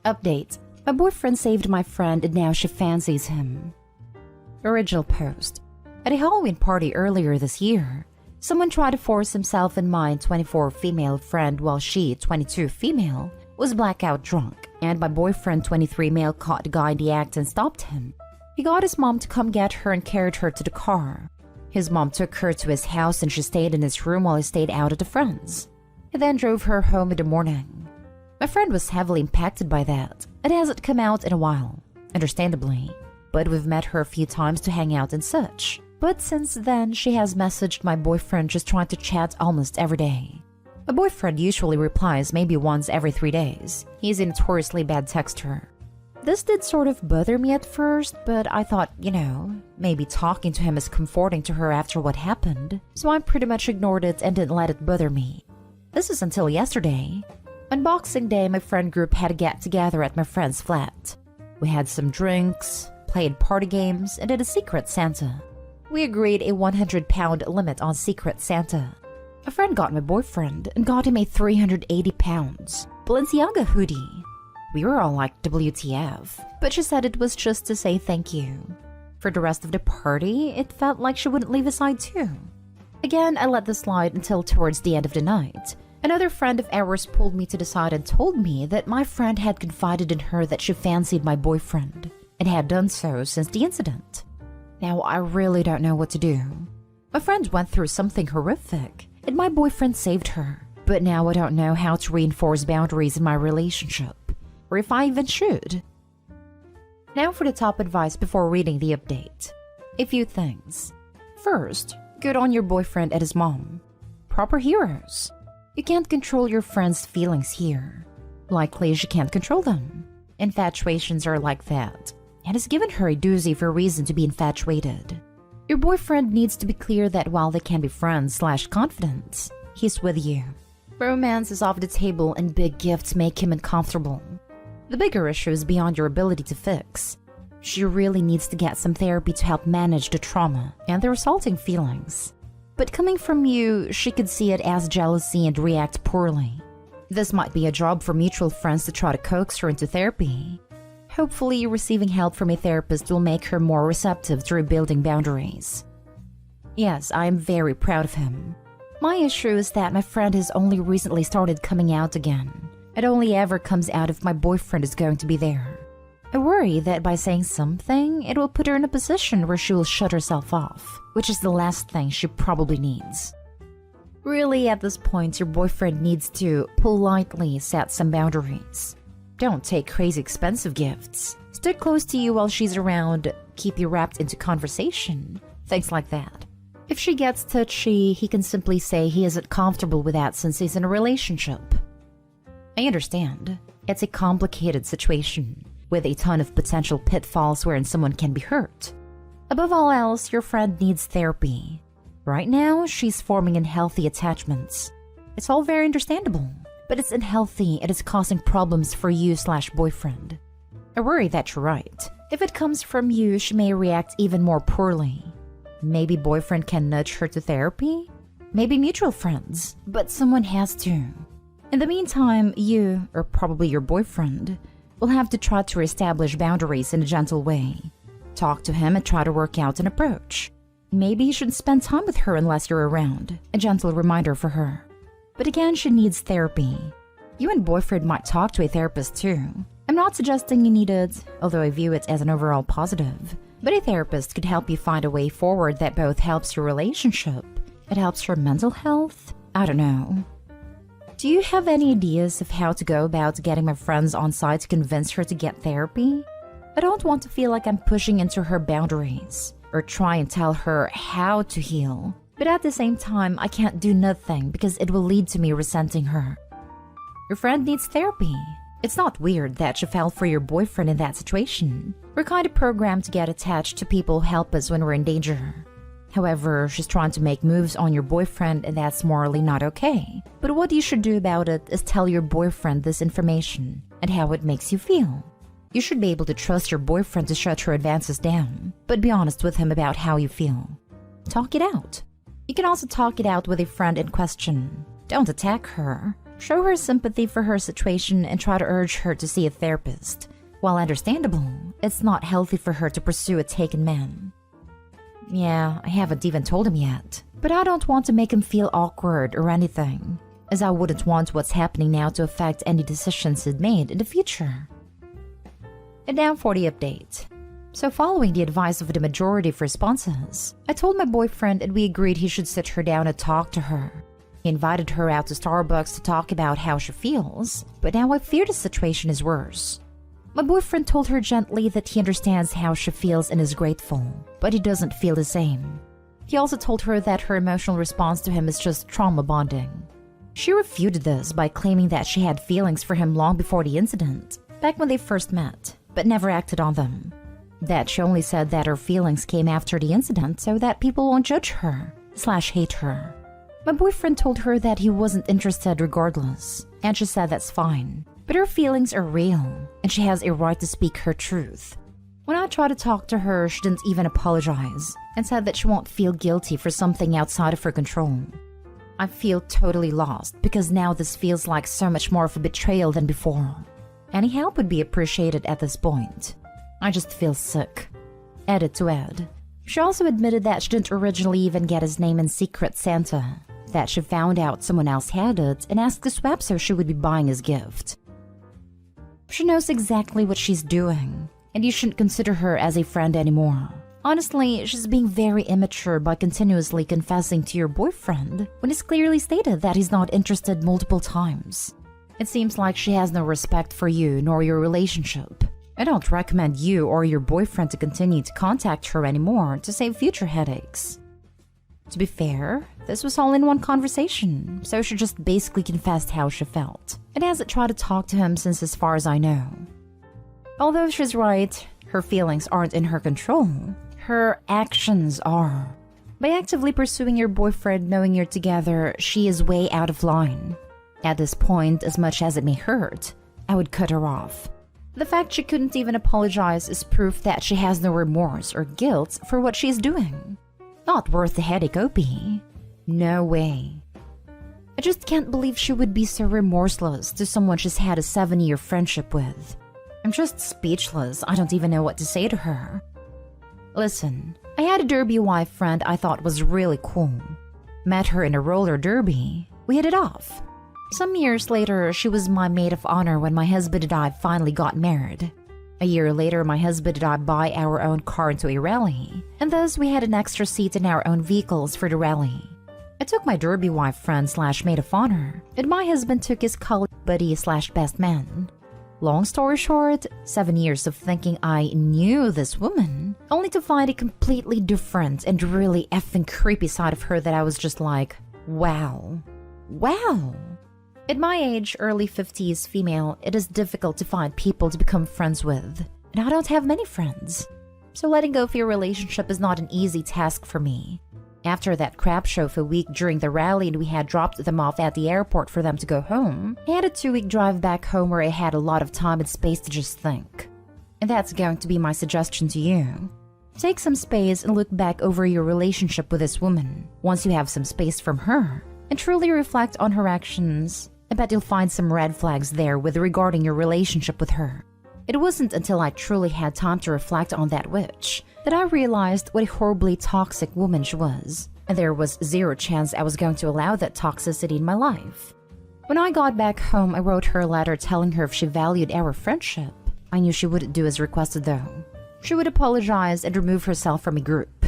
Update. My boyfriend saved my friend and now she fancies him. Original post. At a Halloween party earlier this year, someone tried to force himself and my 24 female friend while she, 22 female, was blackout drunk, and my boyfriend, 23 male, caught the guy in the act and stopped him. He got his mom to come get her and carried her to the car. His mom took her to his house and she stayed in his room while he stayed out at the friend's. He then drove her home in the morning. My friend was heavily impacted by that. It hasn't come out in a while, understandably, but we've met her a few times to hang out and such. But since then, she has messaged my boyfriend just trying to chat almost every day. My boyfriend usually replies maybe once every 3 days. He's a notoriously bad texter. This did sort of bother me at first, but I thought, maybe talking to him is comforting to her after what happened, so I pretty much ignored it and didn't let it bother me. This is until yesterday. On Boxing Day, my friend group had a get-together at my friend's flat. We had some drinks, played party games, and did a Secret Santa. We agreed a 100-pound limit on Secret Santa. A friend got my boyfriend and got him a 380 pounds Balenciaga hoodie. We were all like, WTF, but she said it was just to say thank you. For the rest of the party, it felt like she wouldn't leave his side too. Again, I let this slide until towards the end of the night. Another friend of ours pulled me to the side and told me that my friend had confided in her that she fancied my boyfriend and had done so since the incident. Now, I really don't know what to do. My friend went through something horrific, and my boyfriend saved her. But now I don't know how to reinforce boundaries in my relationship, or if I even should. Now for the top advice before reading the update. A few things. First, good on your boyfriend and his mom. Proper heroes. You can't control your friend's feelings here. Likely you can't control them. Infatuations are like that. And has given her a doozy for a reason to be infatuated. Your boyfriend needs to be clear that while they can be friends/confidants, he's with you. Romance is off the table and big gifts make him uncomfortable. The bigger issue is beyond your ability to fix. She really needs to get some therapy to help manage the trauma and the resulting feelings. But coming from you, she could see it as jealousy and react poorly. This might be a job for mutual friends to try to coax her into therapy. Hopefully, receiving help from a therapist will make her more receptive to rebuilding boundaries. Yes, I am very proud of him. My issue is that my friend has only recently started coming out again. It only ever comes out if my boyfriend is going to be there. I worry that by saying something, it will put her in a position where she will shut herself off, which is the last thing she probably needs. Really, at this point, your boyfriend needs to politely set some boundaries. Don't take crazy expensive gifts. Stick close to you while she's around, keep you wrapped into conversation, things like that. If she gets touchy, he can simply say he isn't comfortable with that since he's in a relationship. I understand. It's a complicated situation, with a ton of potential pitfalls wherein someone can be hurt. Above all else, your friend needs therapy. Right now, she's forming unhealthy attachments. It's all very understandable. But it's unhealthy and it's causing problems for you/boyfriend. I worry that you're right. If it comes from you, she may react even more poorly. Maybe boyfriend can nudge her to therapy? Maybe mutual friends, but someone has to. In the meantime, you, or probably your boyfriend, will have to try to reestablish boundaries in a gentle way. Talk to him and try to work out an approach. Maybe you shouldn't spend time with her unless you're around, a gentle reminder for her. But again, she needs therapy. You and boyfriend might talk to a therapist too. I'm not suggesting you need it, although I view it as an overall positive. But a therapist could help you find a way forward that both helps your relationship, it helps your mental health. I don't know. Do you have any ideas of how to go about getting my friends on site to convince her to get therapy? I don't want to feel like I'm pushing into her boundaries or try and tell her how to heal. But at the same time, I can't do nothing because it will lead to me resenting her. Your friend needs therapy. It's not weird that she fell for your boyfriend in that situation. We're kind of programmed to get attached to people who help us when we're in danger. However, she's trying to make moves on your boyfriend and that's morally not okay. But what you should do about it is tell your boyfriend this information and how it makes you feel. You should be able to trust your boyfriend to shut her advances down, but be honest with him about how you feel. Talk it out. You can also talk it out with a friend in question. Don't attack her. Show her sympathy for her situation and try to urge her to see a therapist. While understandable, it's not healthy for her to pursue a taken man. Yeah, I haven't even told him yet, but I don't want to make him feel awkward or anything, as I wouldn't want what's happening now to affect any decisions he'd made in the future. And now for the update. So following the advice of the majority of responses, I told my boyfriend and we agreed he should sit her down and talk to her. He invited her out to Starbucks to talk about how she feels, but now I fear the situation is worse. My boyfriend told her gently that he understands how she feels and is grateful, but he doesn't feel the same. He also told her that her emotional response to him is just trauma bonding. She refuted this by claiming that she had feelings for him long before the incident, back when they first met, but never acted on them. That she only said that her feelings came after the incident so that people won't judge her/hate her. My boyfriend told her that he wasn't interested regardless, and she said that's fine. But her feelings are real, and she has a right to speak her truth. When I tried to talk to her, she didn't even apologize, and said that she won't feel guilty for something outside of her control. I feel totally lost, because now this feels like so much more of a betrayal than before. Any help would be appreciated at this point. I just feel sick. Edit to Ed. She also admitted that she didn't originally even get his name in Secret Santa, that she found out someone else had it and asked to swap so she would be buying his gift. She knows exactly what she's doing, and you shouldn't consider her as a friend anymore. Honestly, she's being very immature by continuously confessing to your boyfriend when he's clearly stated that he's not interested multiple times. It seems like she has no respect for you nor your relationship. I don't recommend you or your boyfriend to continue to contact her anymore to save future headaches. To be fair, this was all in one conversation, so she just basically confessed how she felt, and hasn't tried to talk to him since as far as I know. Although she's right, her feelings aren't in her control, her actions are. By actively pursuing your boyfriend knowing you're together, she is way out of line. At this point, as much as it may hurt, I would cut her off. The fact she couldn't even apologize is proof that she has no remorse or guilt for what she's doing. Not worth the headache, OP. No way. I just can't believe she would be so remorseless to someone she's had a 7-year friendship with. I'm just speechless. I don't even know what to say to her. Listen, I had a derby wife friend I thought was really cool. Met her in a roller derby. We hit it off. Some years later, she was my maid of honor when my husband and I finally got married. A year later, my husband and I buy our own car into a rally, and thus we had an extra seat in our own vehicles for the rally. I took my derby wife friend/maid of honor, and my husband took his college buddy/best man. Long story short, 7 years of thinking I knew this woman, only to find a completely different and really effing creepy side of her that I was just like, wow. Wow. At my age, early 50s female, it is difficult to find people to become friends with, and I don't have many friends. So letting go of your relationship is not an easy task for me. After that crap show for a week during the rally and we had dropped them off at the airport for them to go home, I had a 2-week drive back home where I had a lot of time and space to just think. And that's going to be my suggestion to you. Take some space and look back over your relationship with this woman, once you have some space from her, and truly reflect on her actions. I bet you'll find some red flags there with regarding your relationship with her. It wasn't until I truly had time to reflect on that witch that I realized what a horribly toxic woman she was, and there was zero chance I was going to allow that toxicity in my life. When I got back home, I wrote her a letter telling her if she valued our friendship. I knew she wouldn't do as requested though. She would apologize and remove herself from a group.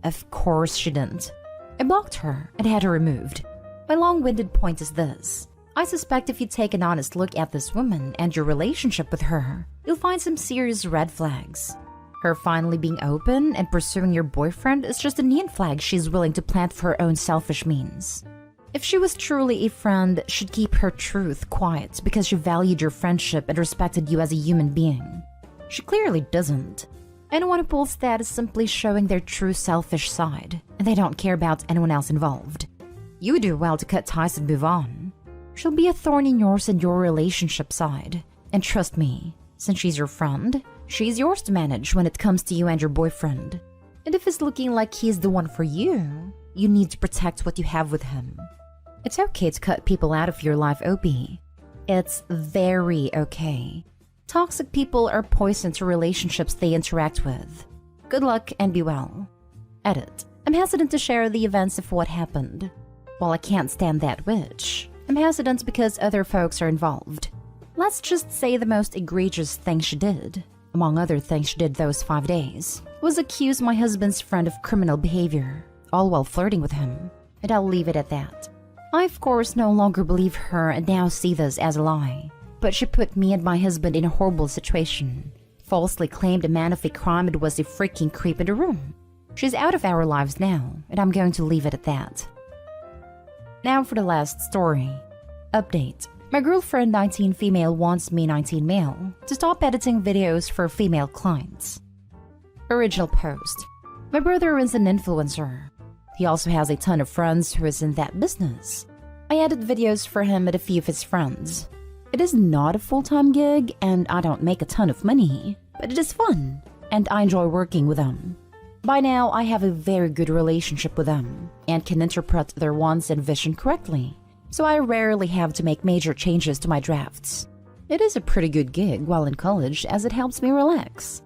Of course she didn't. I blocked her and had her removed. My long-winded point is this. I suspect if you take an honest look at this woman and your relationship with her, you'll find some serious red flags. Her finally being open and pursuing your boyfriend is just a neon flag she's willing to plant for her own selfish means. If she was truly a friend, she'd keep her truth quiet because she valued your friendship and respected you as a human being. She clearly doesn't. Anyone who pulls that is simply showing their true selfish side, and they don't care about anyone else involved. You would do well to cut ties and move on. She'll be a thorn in yours and your relationship side. And trust me, since she's your friend, she's yours to manage when it comes to you and your boyfriend. And if it's looking like he's the one for you, you need to protect what you have with him. It's okay to cut people out of your life, OP. It's very okay. Toxic people are poison to relationships they interact with. Good luck and be well. Edit. I'm hesitant to share the events of what happened. While I can't stand that witch, I'm hesitant because other folks are involved. Let's just say the most egregious thing she did, among other things she did those 5 days, was accuse my husband's friend of criminal behavior, all while flirting with him, and I'll leave it at that. I of course no longer believe her and now see this as a lie, but she put me and my husband in a horrible situation, falsely claimed a man of a crime and was a freaking creep in the room. She's out of our lives now, and I'm going to leave it at that. Now for the last story. Update. My girlfriend 19 female wants me 19 male to stop editing videos for female clients. Original post. My brother is an influencer. He also has a ton of friends who is in that business. I edit videos for him and a few of his friends. It is not a full-time gig and I don't make a ton of money, but it is fun and I enjoy working with them. By now, I have a very good relationship with them and can interpret their wants and vision correctly, so I rarely have to make major changes to my drafts. It is a pretty good gig while in college as it helps me relax.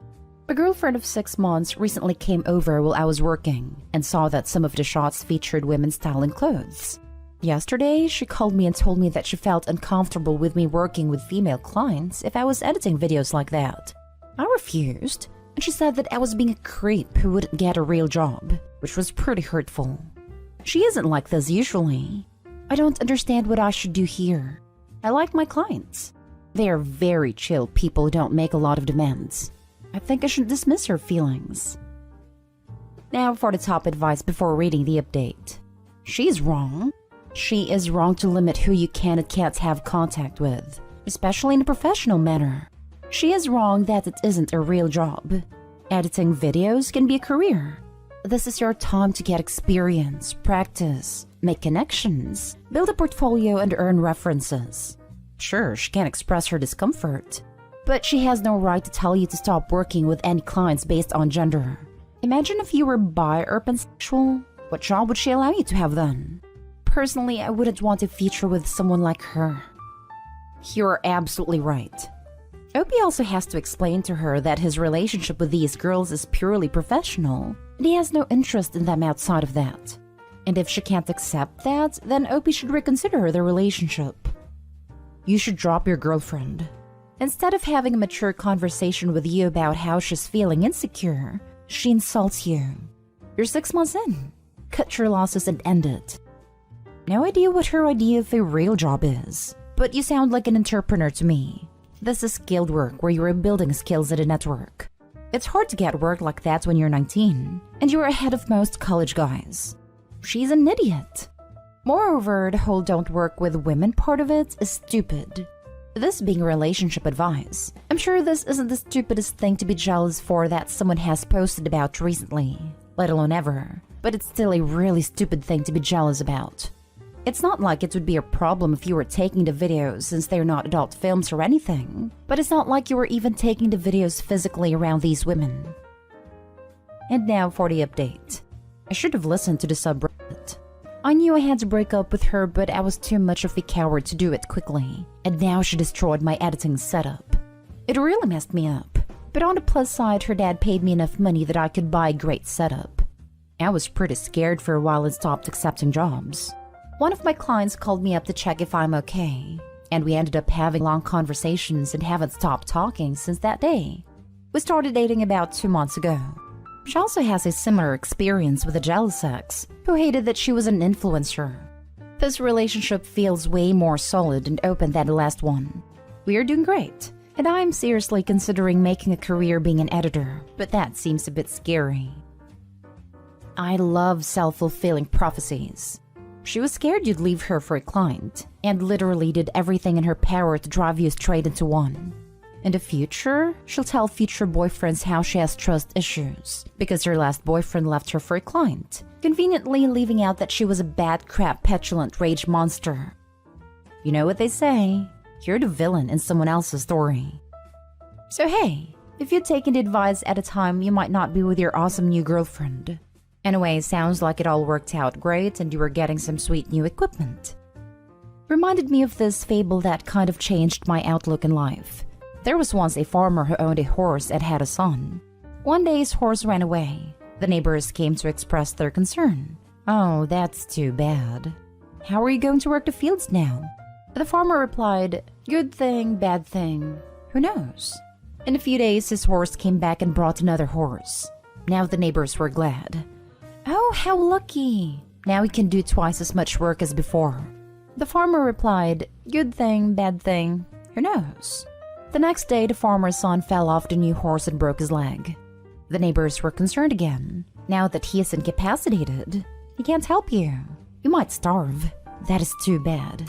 A girlfriend of 6 months recently came over while I was working and saw that some of the shots featured women's style and clothes. Yesterday, she called me and told me that she felt uncomfortable with me working with female clients if I was editing videos like that. I refused, and she said that I was being a creep who wouldn't get a real job, which was pretty hurtful. She isn't like this usually. I don't understand what I should do here. I like my clients. They are very chill people who don't make a lot of demands. I think I should dismiss her feelings. Now for the top advice before reading the update. She's wrong. She is wrong to limit who you can and can't have contact with, especially in a professional manner. She is wrong that it isn't a real job. Editing videos can be a career. This is your time to get experience, practice, make connections, build a portfolio, and earn references. Sure, she can express her discomfort, but she has no right to tell you to stop working with any clients based on gender. Imagine if you were bi or pansexual. What job would she allow you to have then? Personally, I wouldn't want to feature with someone like her. You're absolutely right. Opie also has to explain to her that his relationship with these girls is purely professional, and he has no interest in them outside of that. And if she can't accept that, then Opie should reconsider the relationship. You should drop your girlfriend. Instead of having a mature conversation with you about how she's feeling insecure, she insults you. You're 6 months in. Cut your losses and end it. No idea what her idea of a real job is, but you sound like an entrepreneur to me. This is skilled work where you are building skills at a network. It's hard to get work like that when you're 19, and you're ahead of most college guys. She's an idiot. Moreover, the whole don't work with women part of it is stupid. This being relationship advice, I'm sure this isn't the stupidest thing to be jealous for that someone has posted about recently, let alone ever, but it's still a really stupid thing to be jealous about. It's not like it would be a problem if you were taking the videos since they're not adult films or anything, but it's not like you were even taking the videos physically around these women. And now for the update. I should have listened to the subreddit. I knew I had to break up with her, but I was too much of a coward to do it quickly, and now she destroyed my editing setup. It really messed me up, but on the plus side, her dad paid me enough money that I could buy a great setup. I was pretty scared for a while and stopped accepting jobs. One of my clients called me up to check if I'm okay, and we ended up having long conversations and haven't stopped talking since that day. We started dating about 2 months ago. She also has a similar experience with a jealous ex who hated that she was an influencer. This relationship feels way more solid and open than the last one. We are doing great, and I'm seriously considering making a career being an editor, but that seems a bit scary. I love self-fulfilling prophecies. She was scared you'd leave her for a client, and literally did everything in her power to drive you straight into one. In the future, she'll tell future boyfriends how she has trust issues, because her last boyfriend left her for a client, conveniently leaving out that she was a bad crap petulant rage monster. You know what they say, you're the villain in someone else's story. So hey, if you'd taken the advice at a time, you might not be with your awesome new girlfriend. Anyway, sounds like it all worked out great and you were getting some sweet new equipment. Reminded me of this fable that kind of changed my outlook in life. There was once a farmer who owned a horse and had a son. One day his horse ran away. The neighbors came to express their concern. "Oh, that's too bad. How are you going to work the fields now?" The farmer replied, "Good thing, bad thing. Who knows?" In a few days, his horse came back and brought another horse. Now the neighbors were glad. "Oh, how lucky. Now he can do twice as much work as before." The farmer replied, "Good thing, bad thing. Who knows?" The next day, the farmer's son fell off the new horse and broke his leg. The neighbors were concerned again. Now that he is incapacitated, he can't help you. You might starve. That is too bad.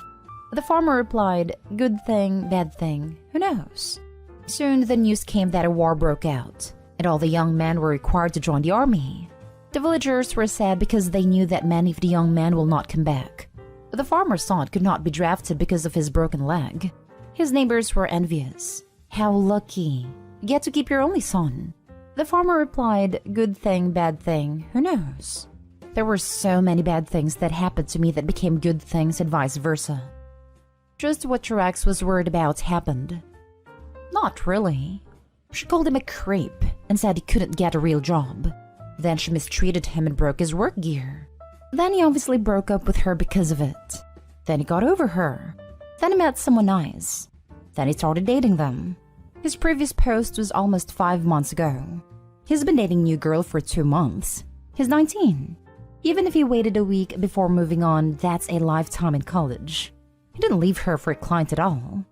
The farmer replied, "Good thing, bad thing. Who knows?" Soon the news came that a war broke out, and all the young men were required to join the army. The villagers were sad because they knew that many of the young men will not come back. The farmer's son could not be drafted because of his broken leg. His neighbors were envious. "How lucky. You get to keep your only son." The farmer replied, "Good thing, bad thing. Who knows?" There were so many bad things that happened to me that became good things and vice versa. Just what your ex was worried about happened. Not really. She called him a creep and said he couldn't get a real job. Then she mistreated him and broke his work gear. Then he obviously broke up with her because of it. Then he got over her. Then he met someone nice. Then he started dating them. His previous post was almost 5 months ago. He's been dating a new girl for 2 months. He's 19. Even if he waited a week before moving on, that's a lifetime in college. He didn't leave her for a client at all.